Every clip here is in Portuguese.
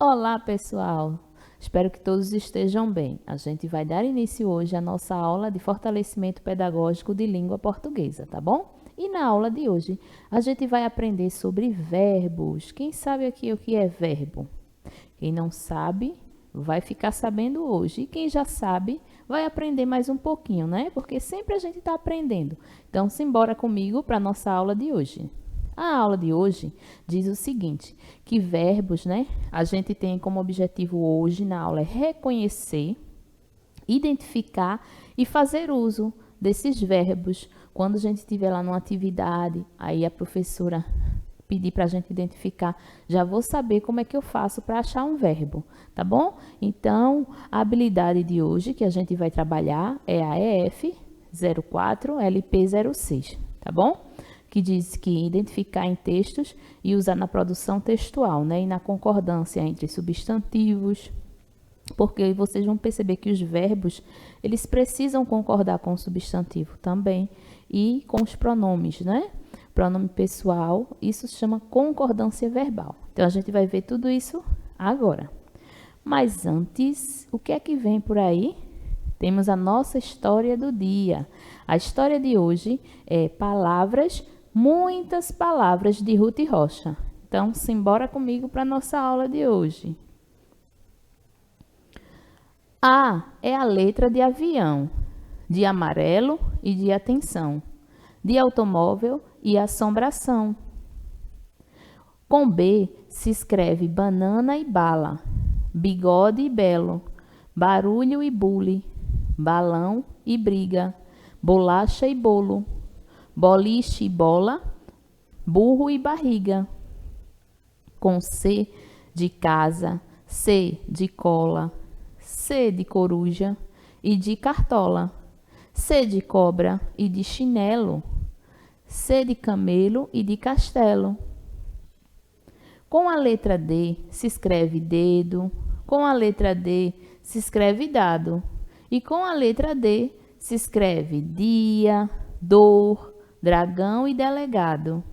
Olá, pessoal! Espero que todos estejam bem. A gente vai dar início hoje à nossa aula de fortalecimento pedagógico de língua portuguesa, tá bom? E na aula de hoje, a gente vai aprender sobre verbos. Quem sabe aqui o que é verbo? Quem não sabe, vai ficar sabendo hoje. E quem já sabe, vai aprender mais um pouquinho, né? Porque sempre a gente está aprendendo. Então, simbora comigo para a nossa aula de hoje. A aula de hoje diz o seguinte, que verbos, né? A gente tem como objetivo hoje na aula é reconhecer, identificar e fazer uso desses verbos. Quando a gente estiver lá numa atividade, aí a professora pedir para a gente identificar, já vou saber como é que eu faço para achar um verbo, tá bom? Então, a habilidade de hoje que a gente vai trabalhar é a EF 04 LP 06, tá bom? Que diz que identificar em textos e usar na produção textual, né? E na concordância entre substantivos, porque vocês vão perceber que os verbos, eles precisam concordar com o substantivo também e com os pronomes, né? Pronome pessoal, isso se chama concordância verbal. Então, a gente vai ver tudo isso agora. Mas antes, o que é que vem por aí? Temos a nossa história do dia. A história de hoje é palavras, muitas palavras de Ruth Rocha. Então, simbora comigo para a nossa aula de hoje. A é a letra de avião, de amarelo e de atenção, de automóvel e assombração. Com B se escreve banana e bala, bigode e belo, barulho e bule, balão e briga, bolacha e bolo, boliche e bola, burro e barriga. Com C de casa, C de cola, C de coruja e de cartola, C de cobra e de chinelo, C de camelo e de castelo. Com a letra D se escreve dedo, com a letra D se escreve dado, e com a letra D se escreve dia, dor, dragão e delegado.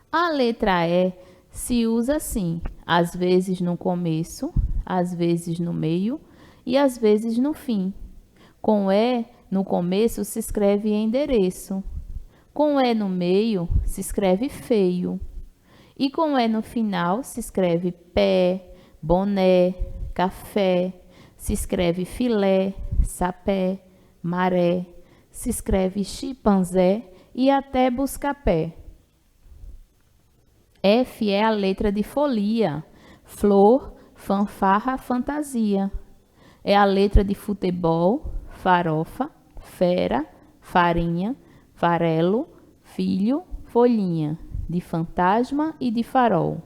A letra E se usa assim, às vezes no começo, às vezes no meio e às vezes no fim. Com E no começo se escreve endereço, com E no meio se escreve feio, e com E no final se escreve pé, boné, café, se escreve filé, sapé, maré, se escreve chimpanzé e até busca-pé. F é a letra de folia, flor, fanfarra, fantasia. É a letra de futebol, farofa, fera, farinha, farelo, filho, folhinha, de fantasma e de farol.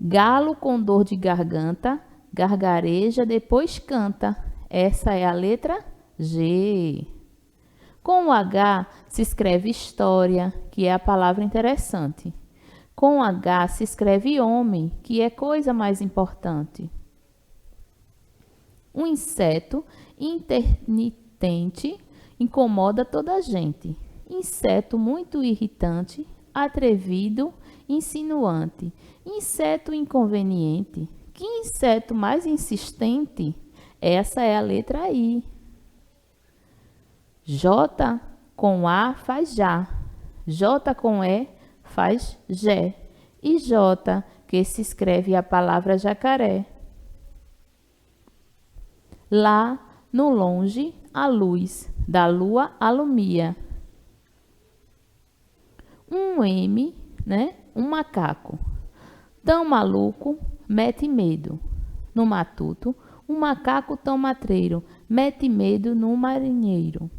Galo com dor de garganta, gargareja, depois canta. Essa é a letra G. Com o H se escreve história, que é a palavra interessante. Com o H se escreve homem, que é coisa mais importante. Um inseto intermitente incomoda toda a gente. Inseto muito irritante, atrevido, insinuante. Inseto inconveniente. Que inseto mais insistente? Essa é a letra I. J com A faz já. J com E faz Jé. E J, que se escreve a palavra jacaré. Lá, no longe, a luz, da lua alumia. Um M, né? Um macaco. Tão maluco, mete medo. No matuto, um macaco tão matreiro, mete medo no marinheiro.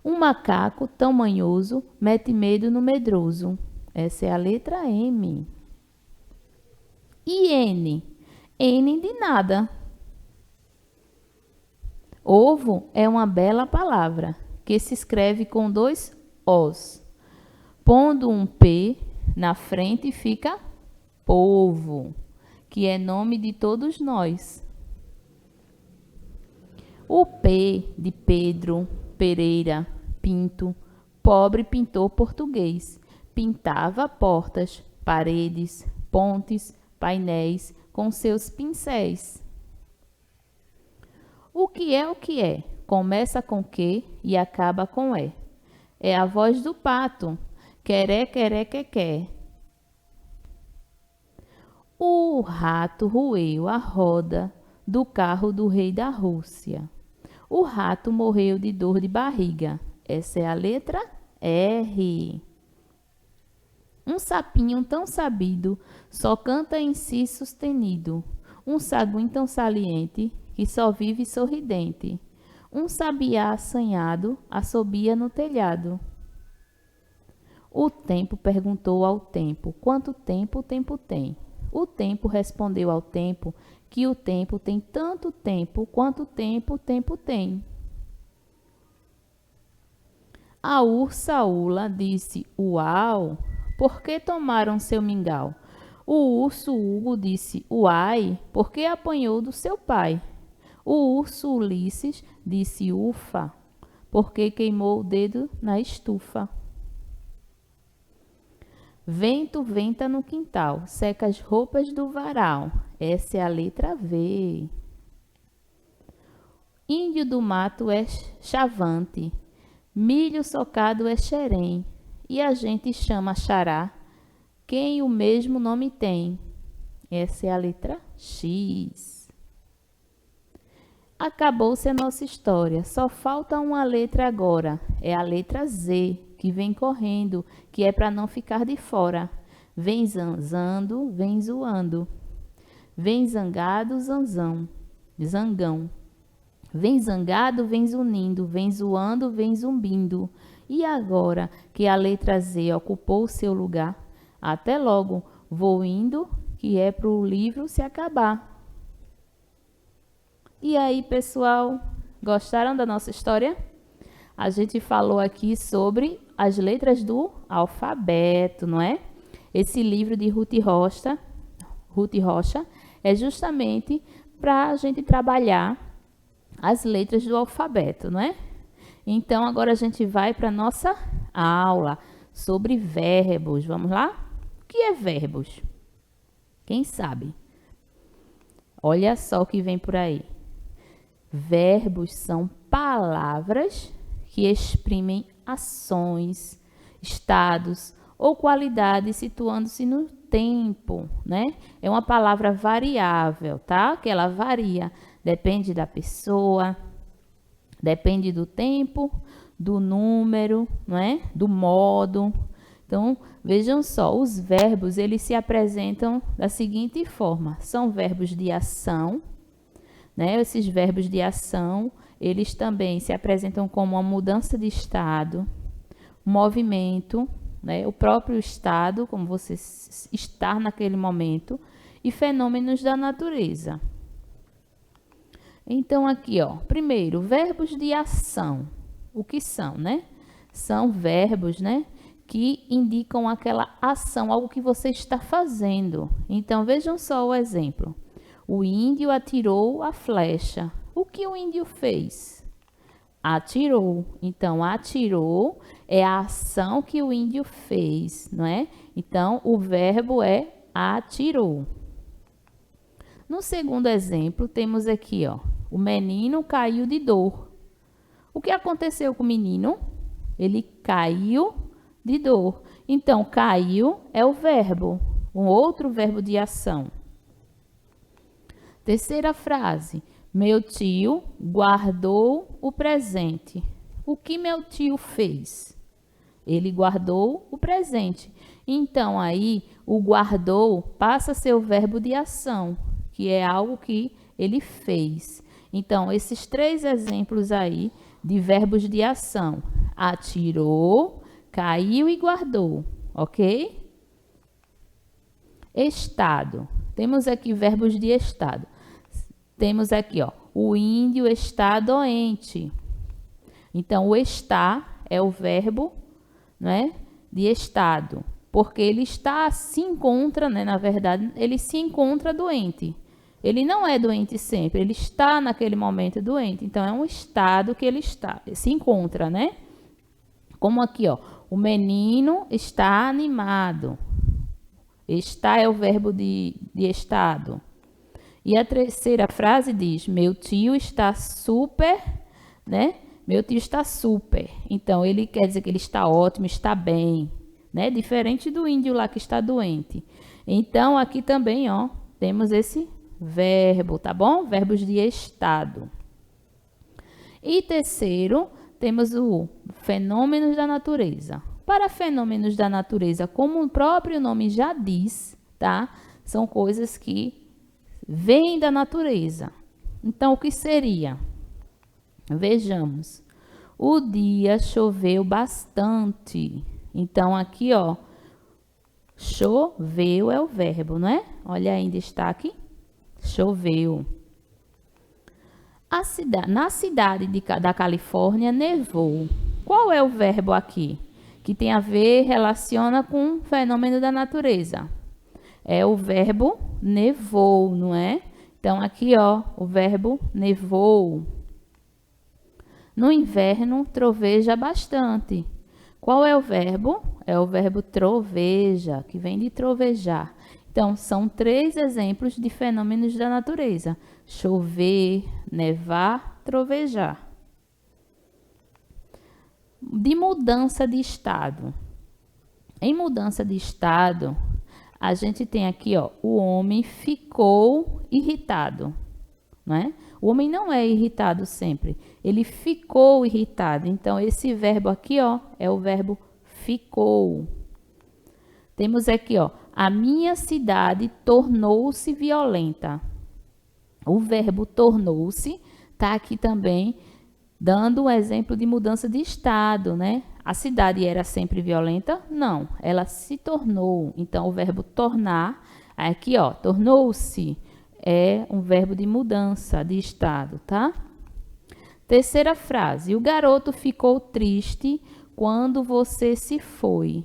Um macaco tão manhoso, mete medo no medroso. Essa é a letra M. E N? N de nada. Ovo é uma bela palavra, que se escreve com 2 Os. Pondo um P na frente fica povo, que é nome de todos nós. O P de Pedro, Pereira, Pinto, pobre pintor português. Pintava portas, paredes, pontes, painéis com seus pincéis. O que é o que é? Começa com que e acaba com é. É a voz do pato. Queré, queré, que quer. O rato roeu a roda do carro do rei da Rússia. O rato morreu de dor de barriga. Essa é a letra R. Um sapinho tão sabido só canta em si sustenido. Um saguim tão saliente que só vive sorridente. Um sabiá assanhado assobia no telhado. O tempo perguntou ao tempo: quanto tempo o tempo tem? O tempo respondeu ao tempo que o tempo tem tanto tempo quanto tempo o tempo tem. A ursa Ula disse: uau, por que tomaram seu mingau? O urso Hugo disse: uai, por que apanhou do seu pai? O urso Ulisses disse: ufa, porque queimou o dedo na estufa. Vento venta no quintal, seca as roupas do varal. Essa é a letra V. Índio do mato é chavante, milho socado é xerém, e a gente chama xará quem o mesmo nome tem. Essa é a letra X. Acabou-se a nossa história, só falta uma letra agora, é a letra Z, que vem correndo, que é para não ficar de fora. Vem zanzando, vem zoando. Vem zangado, zanzão, zangão. Vem zangado, vem zunindo, vem zoando, vem zumbindo. E agora que a letra Z ocupou o seu lugar, até logo, vou indo, que é para o livro se acabar. E aí, pessoal, gostaram da nossa história? A gente falou aqui sobre as letras do alfabeto, não é? Esse livro de Ruth Rocha, é justamente para a gente trabalhar as letras do alfabeto, não é? Então, agora a gente vai para a nossa aula sobre verbos. Vamos lá? O que é verbos? Quem sabe? Olha só o que vem por aí. Verbos são palavras que exprimem ações, estados ou qualidades situando-se no tempo, né? É uma palavra variável, tá? Que ela varia, depende da pessoa, depende do tempo, do número, não é? Do modo. Então, vejam só, os verbos, eles se apresentam da seguinte forma: são verbos de ação, né? Esses verbos de ação, eles também se apresentam como uma mudança de estado, movimento, né? O próprio estado, como você estar naquele momento, e fenômenos da natureza. Então, aqui, ó, primeiro, verbos de ação. O que são, né? São verbos, né, que indicam aquela ação, algo que você está fazendo. Então, vejam só o exemplo. O índio atirou a flecha. O que o índio fez? Atirou. Então, atirou é a ação que o índio fez, não é? Então, o verbo é atirou. No segundo exemplo, temos aqui, ó, o menino caiu de dor. O que aconteceu com o menino? Ele caiu de dor. Então, caiu é o verbo, um outro verbo de ação. Terceira frase. Meu tio guardou o presente. O que meu tio fez? Ele guardou o presente. Então, aí, o guardou passa a ser o verbo de ação, que é algo que ele fez. Então, esses três exemplos aí de verbos de ação. Atirou, caiu e guardou, ok? Estado. Temos aqui verbos de estado. Temos aqui, ó, o índio está doente. Então, o estar é o verbo, né, de estado, porque ele se encontra, né, na verdade, ele se encontra doente. Ele não é doente sempre, ele está naquele momento doente. Então, é um estado que ele se encontra, né? Como aqui, ó, o menino está animado. Está é o verbo de estado. E a terceira frase diz: meu tio está super, né? Meu tio está super. Então, ele quer dizer que ele está ótimo, está bem, né? Diferente do índio lá que está doente. Então, aqui também, ó, temos esse verbo, tá bom? Verbos de estado. E terceiro, temos o fenômenos da natureza. Para fenômenos da natureza, como o próprio nome já diz, tá? São coisas que vêm da natureza. Então, o que seria? Vejamos. O dia choveu bastante. Então, aqui, ó, choveu é o verbo, não é? Olha aí em destaque. Choveu. Na cidade da Califórnia, nevou. Qual é o verbo aqui? Que tem a ver, relaciona com um fenômeno da natureza. É o verbo nevou, não é? Então, aqui, ó, o verbo nevou. No inverno, troveja bastante. Qual é o verbo? É o verbo troveja, que vem de trovejar. Então, são 3 exemplos de fenômenos da natureza: chover, nevar, trovejar. De mudança de estado. Em mudança de estado, a gente tem aqui, ó, o homem ficou irritado, não é? O homem não é irritado sempre, ele ficou irritado. Então, esse verbo aqui, ó, é o verbo ficou. Temos aqui, ó, a minha cidade tornou-se violenta. O verbo tornou-se está aqui também dando um exemplo de mudança de estado, né? A cidade era sempre violenta? Não, ela se tornou. Então, o verbo tornar, aqui, ó, tornou-se, é um verbo de mudança de estado, tá? Terceira frase: o garoto ficou triste quando você se foi.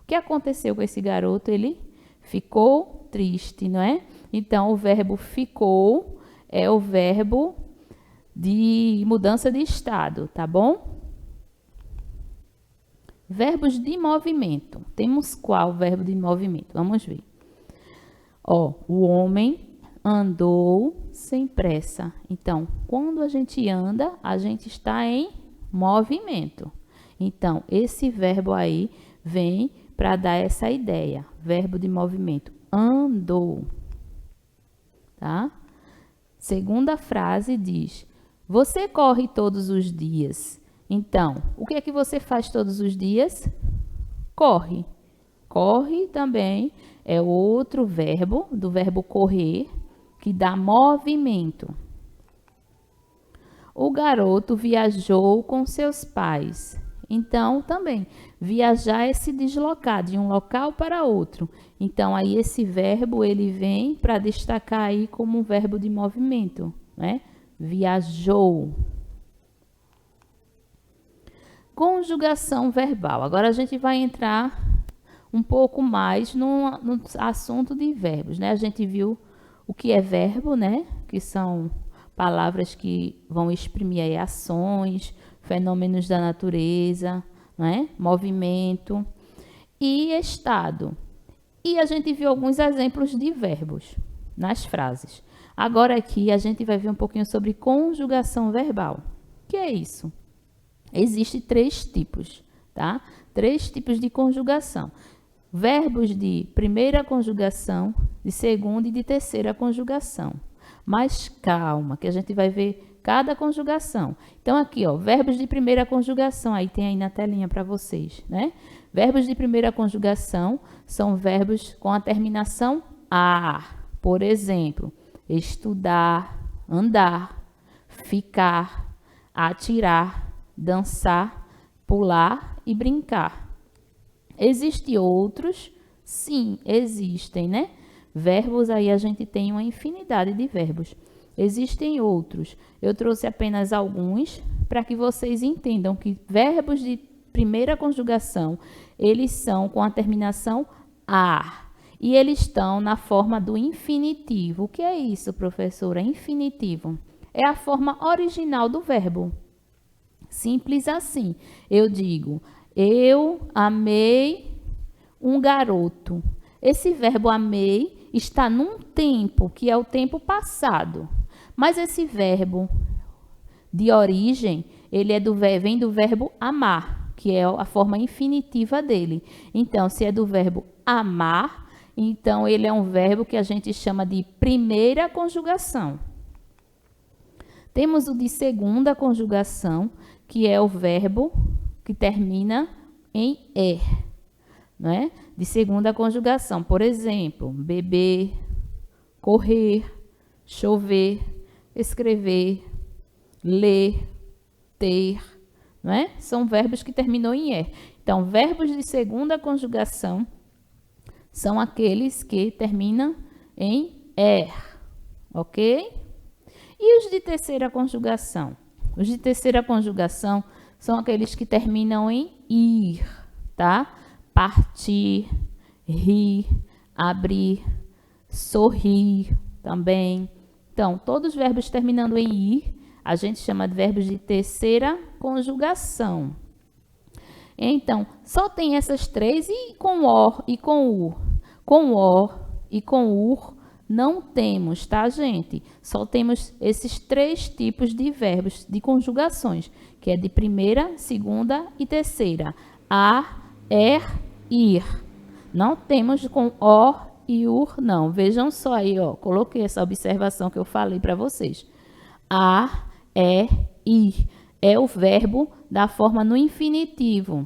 O que aconteceu com esse garoto? Ele ficou triste, não é? Então, o verbo ficou é o verbo de mudança de estado, tá bom? Verbos de movimento. Temos qual verbo de movimento? Vamos ver. Ó, o homem andou sem pressa. Então, quando a gente anda, a gente está em movimento. Então, esse verbo aí vem para dar essa ideia. Verbo de movimento. Andou. Tá? Segunda frase diz: você corre todos os dias. Então, o que é que você faz todos os dias? Corre. Corre também é outro verbo, do verbo correr, que dá movimento. O garoto viajou com seus pais. Então, também, viajar é se deslocar de um local para outro. Então, aí esse verbo, ele vem para destacar aí como um verbo de movimento, né? Viajou. Conjugação verbal. Agora a gente vai entrar um pouco mais no assunto de verbos, né? A gente viu o que é verbo, né? Que são palavras que vão exprimir aí ações, fenômenos da natureza, né? Movimento e estado. E a gente viu alguns exemplos de verbos nas frases. Agora aqui a gente vai ver um pouquinho sobre conjugação verbal. O que é isso? Existem 3 tipos, tá? 3 tipos de conjugação. Verbos de primeira conjugação, de segunda e de terceira conjugação. Mas calma, que a gente vai ver cada conjugação. Então, aqui, ó, verbos de primeira conjugação, aí tem aí na telinha para vocês, né? Verbos de primeira conjugação são verbos com a terminação ar. Por exemplo, estudar, andar, ficar, atirar, dançar, pular e brincar. Existem outros? Sim, existem, né? Verbos aí a gente tem uma infinidade de verbos. Existem outros. Eu trouxe apenas alguns para que vocês entendam que verbos de primeira conjugação, eles são com a terminação ar. E eles estão na forma do infinitivo. O que é isso, professora? Infinitivo. É a forma original do verbo. Simples assim. Eu digo, eu amei um garoto. esse verbo amei está num tempo, que é o tempo passado. Mas esse verbo de origem, ele vem do verbo amar, que é a forma infinitiva dele. Então, se é do verbo amar, então ele é um verbo que a gente chama de primeira conjugação. Temos o de segunda conjugação, que é o verbo que termina em er, não é? De segunda conjugação, por exemplo, beber, correr, chover, escrever, ler, ter, não é? São verbos que terminam em er. Então, verbos de segunda conjugação são aqueles que terminam em er, ok? E os de terceira conjugação? Os de terceira conjugação são aqueles que terminam em ir, tá? Partir, rir, abrir, sorrir também. Então, todos os verbos terminando em ir, a gente chama de verbos de terceira conjugação. Então, só tem essas três e com or e com ur. Com or e com ur não temos, tá, gente? Só temos esses três tipos de verbos, de conjugações, que é de primeira, segunda e terceira. A, er, ir. Não temos com or e ur, não. Vejam só aí, ó. Coloquei essa observação que eu falei para vocês. A, é, ir. É o verbo da forma no infinitivo.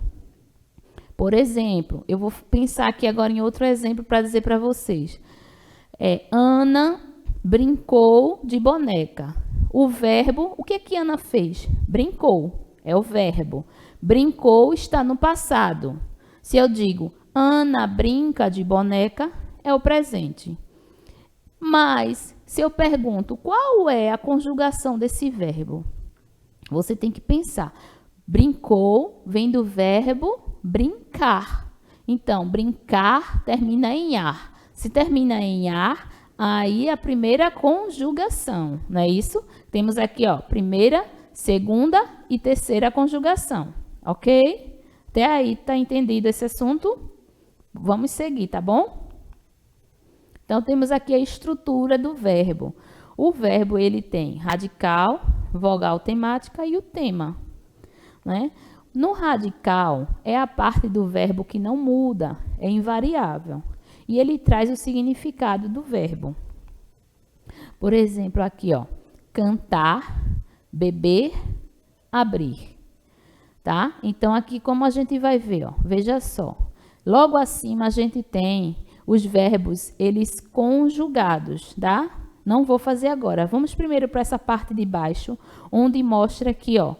Por exemplo, eu vou pensar aqui agora em outro exemplo para dizer para vocês. Ana brincou de boneca. O verbo, o que é que Ana fez? Brincou, é o verbo. Brincou está no passado. Se eu digo Ana brinca de boneca, é o presente. Mas, se eu pergunto qual é a conjugação desse verbo, você tem que pensar. Brincou vem do verbo brincar. Então, brincar termina em ar. Se termina em ar, aí é a primeira conjugação, não é isso? Temos aqui, ó, primeira, segunda e terceira conjugação, ok? Até aí, tá entendido esse assunto? Vamos seguir, tá bom? Então, temos aqui a estrutura do verbo. O verbo, ele tem radical, vogal temática e o tema, né? No radical, é a parte do verbo que não muda, é invariável. E ele traz o significado do verbo. Por exemplo, aqui, ó, cantar, beber, abrir, tá? Então, aqui como a gente vai ver, ó, veja só. Logo acima a gente tem os verbos, eles conjugados, tá? Não vou fazer agora. Vamos primeiro para essa parte de baixo, onde mostra aqui, ó,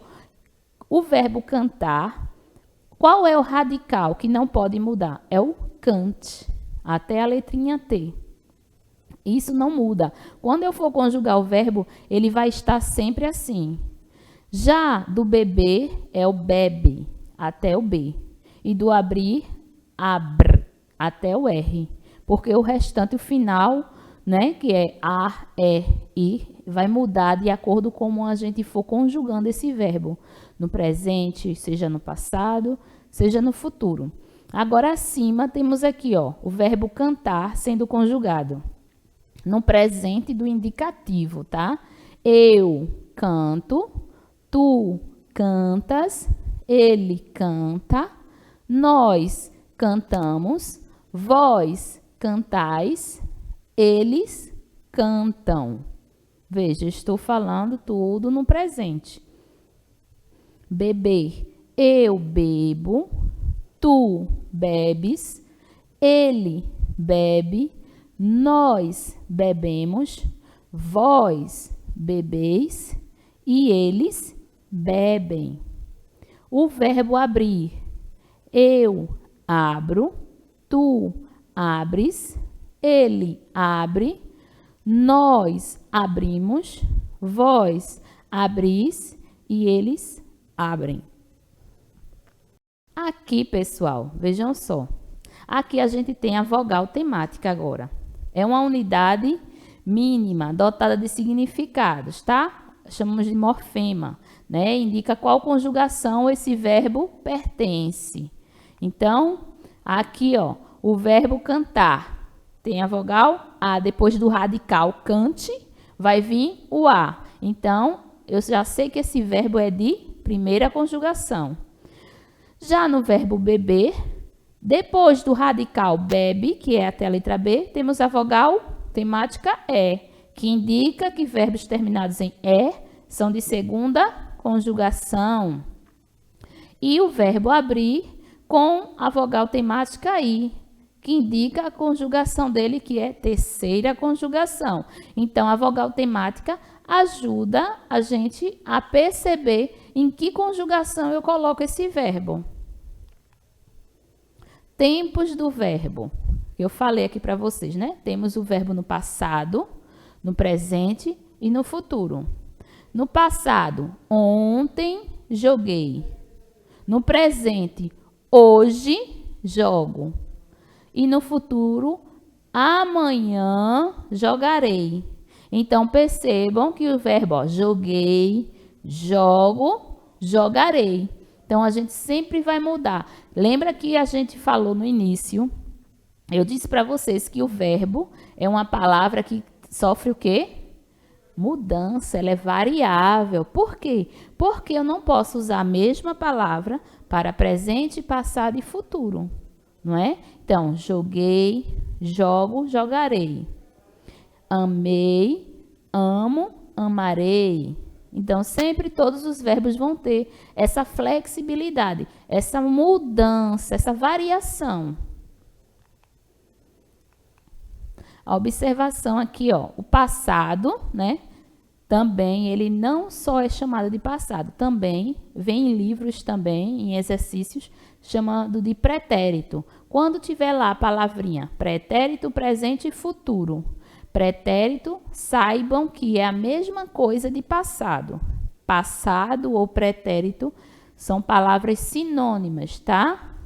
o verbo cantar. Qual é o radical que não pode mudar? É o cante. Até a letrinha T. Isso não muda. Quando eu for conjugar o verbo, ele vai estar sempre assim. Já do beber é o bebe, até o B. E do abrir, abre, até o R. Porque o restante, o final, né, que é a, i, vai mudar de acordo com como a gente for conjugando esse verbo. No presente, seja no passado, seja no futuro. Agora, acima, temos aqui, ó, o verbo cantar sendo conjugado. No presente do indicativo, tá? Eu canto, tu cantas, ele canta, nós cantamos, vós cantais, eles cantam. Veja, estou falando tudo no presente. Beber, eu bebo, tu bebes, ele bebe, nós bebemos, vós bebeis e eles bebem. O verbo abrir, eu abro, tu abres, ele abre, nós abrimos, vós abris e eles abrem. Aqui, pessoal, vejam só. Aqui a gente tem a vogal temática agora. É uma unidade mínima, dotada de significados, tá? Chamamos de morfema, né? Indica qual conjugação esse verbo pertence. Então, aqui, ó, o verbo cantar tem a vogal A. Depois do radical cante, vai vir o A. Então, eu já sei que esse verbo é de primeira conjugação. Já no verbo beber, depois do radical bebe, que é até a letra B, temos a vogal temática E, que indica que verbos terminados em E são de segunda conjugação. E o verbo abrir com a vogal temática I, que indica a conjugação dele, que é terceira conjugação. Então, a vogal temática ajuda a gente a perceber em que conjugação eu coloco esse verbo. Tempos do verbo. Eu falei aqui para vocês, né? Temos o verbo no passado, no presente e no futuro. No passado, ontem joguei. No presente, hoje jogo. E no futuro, amanhã jogarei. Então, percebam que o verbo, ó, joguei, jogo, jogarei. Então, a gente sempre vai mudar. Lembra que a gente falou no início, eu disse para vocês que o verbo é uma palavra que sofre o quê? Mudança, ela é variável. Por quê? Porque eu não posso usar a mesma palavra para presente, passado e futuro, não é? Então, joguei, jogo, jogarei. Amei, amo, amarei. Então, sempre todos os verbos vão ter essa flexibilidade, essa mudança, essa variação. A observação aqui, ó, o passado, né? Também ele não só é chamado de passado, também vem em livros também, em exercícios, chamado de pretérito. Quando tiver lá a palavrinha pretérito, presente e futuro. Pretérito, saibam que é a mesma coisa de passado. Passado ou pretérito são palavras sinônimas, tá?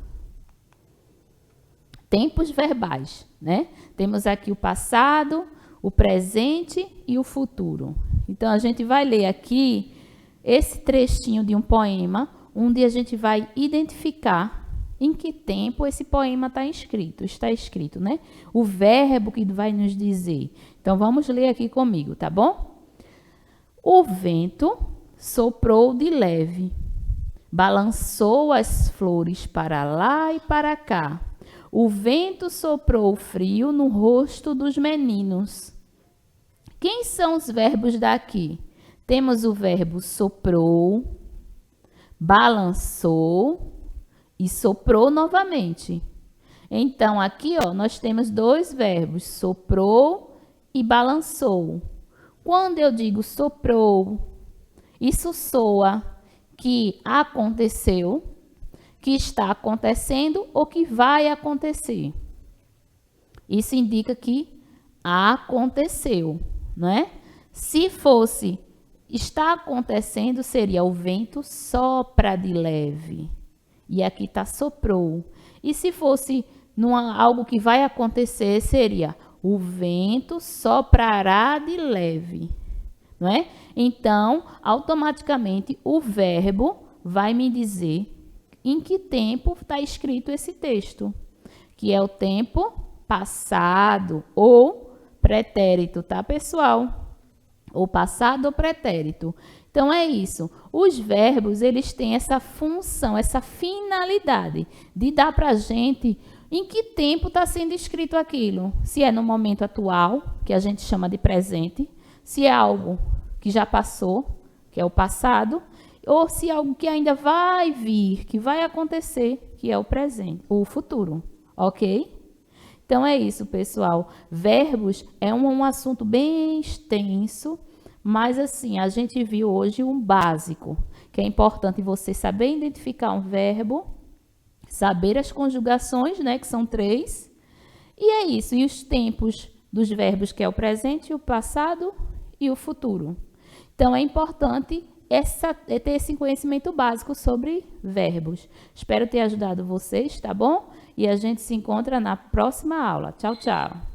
Tempos verbais, né? Temos aqui o passado, o presente e o futuro. Então, a gente vai ler aqui esse trechinho de um poema, onde a gente vai identificar em que tempo esse poema está escrito, né? O verbo que vai nos dizer. Então, vamos ler aqui comigo, tá bom? O vento soprou de leve, balançou as flores para lá e para cá. O vento soprou frio no rosto dos meninos. Quem são os verbos daqui? Temos o verbo soprou, balançou e soprou novamente. Então, aqui, ó, nós temos dois verbos, soprou e balançou. Quando eu digo soprou, isso soa que aconteceu, que está acontecendo ou que vai acontecer. Isso indica que aconteceu, não é? Se fosse está acontecendo, seria o vento sopra de leve. E aqui está soprou. E se fosse algo que vai acontecer, seria o vento soprará de leve, não é? Então, automaticamente, o verbo vai me dizer em que tempo está escrito esse texto, que é o tempo passado ou pretérito, tá, pessoal? Ou passado ou pretérito. Então, é isso. Os verbos, eles têm essa função, essa finalidade de dar para a gente em que tempo está sendo escrito aquilo. Se é no momento atual, que a gente chama de presente, se é algo que já passou, que é o passado, ou se é algo que ainda vai vir, que vai acontecer, que é o presente, o futuro, ok? Então, é isso, pessoal. Verbos é um assunto bem extenso, mas, assim, a gente viu hoje um básico, que é importante você saber identificar um verbo, saber as conjugações, né, que são 3, e é isso. E os tempos dos verbos, que é o presente, o passado e o futuro. Então, é importante ter esse conhecimento básico sobre verbos. Espero ter ajudado vocês, tá bom? E a gente se encontra na próxima aula. Tchau, tchau!